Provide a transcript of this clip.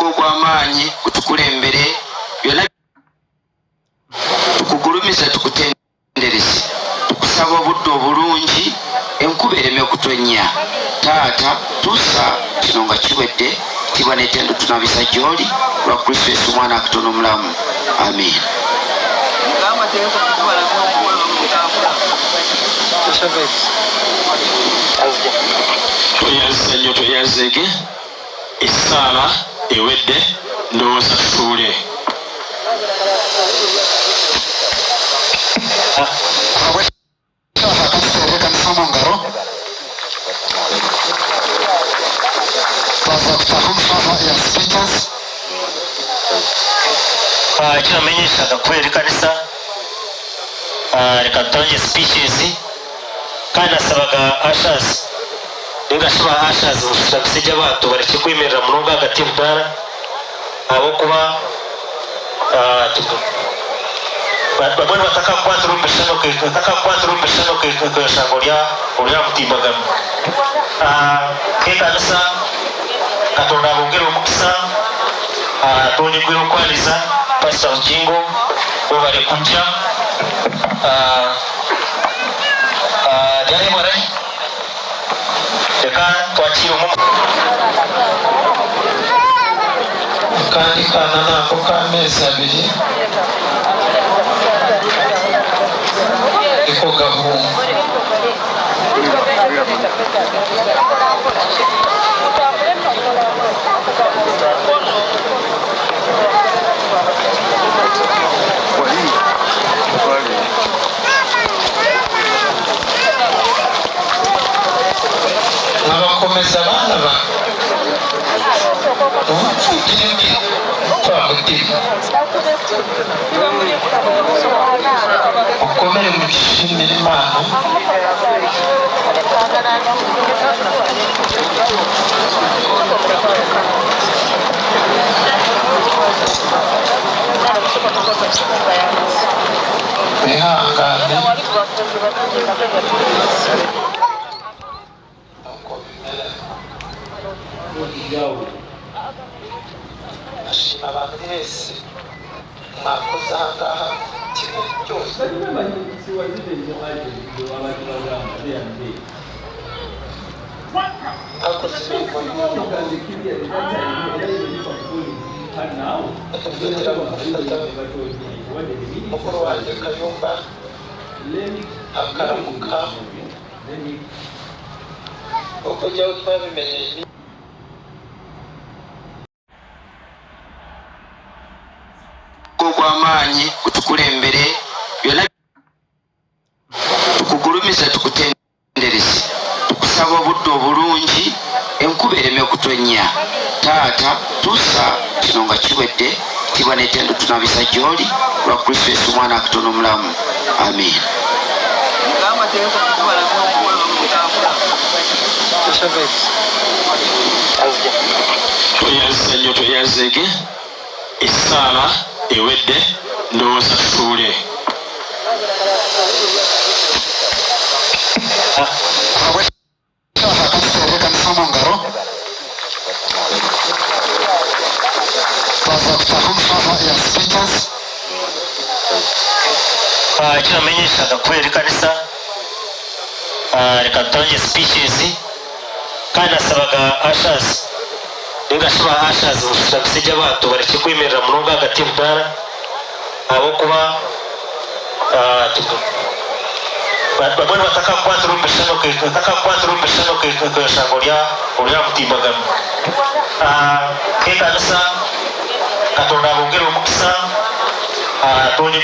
ogw'amaanyi kutukulembere byonna tukugulumiza tukutendereze tukusaba obudde obulungi enkuba ereme okutonnya taata tusa kino nga kiwedde kibwa n'ettendo tunabisa gy'oli lwa Kristo Yesu mwana akatono omulamu amen. Toyaze nnyo toyazege essaala ewedde ndowooza tutuule. Kiramenyeshaga kubera ikanisa reka dutange speeches kandi nasabaga ashazi ngasaba ashazi musabisije abantu bareke kwemerera murongo hagati y'ubutara abo kuba babona bataka kwaturumbesha no kweshango lya mutimbagano kekanisa katonda abongere omukisa tonyegwera okwaliza Pastor Bugingo webale kujja jaremore leka twakire omu kandi kana nako k'amezi abiri iko gahunga nabakomeza abana ba ukomere mu bishimira Imana wihangane ashima abantu bese mwakoze ahangaha kimwe cyose mukuru wanjye Kayumba akaramuka uko jyaho twabimenye ogw'amaanyi kutukulembere byonna tukugulumiza tukutendereze tukusaba obudde obulungi enkuba ereme okutonnya taata tusa kino nga kiwedde kibwa n'ettendo tunabisa gy'oli lwa Kristo Yesu mwana akatono omulamu amen. Toyaze nnyo toyazege essaala ewedde ndowooza tutuule. kiramenyeshaga kubera ikanisa reka dutange speeches kandi nasabaga ashazi ngasaba ashazi musabisije abantu bareke kwemerera murongo hagati y'ubutara abo kuba babona bataka kwaturumbesha no kweshango lya mutimbagano kekanisa katonda abongere omukisa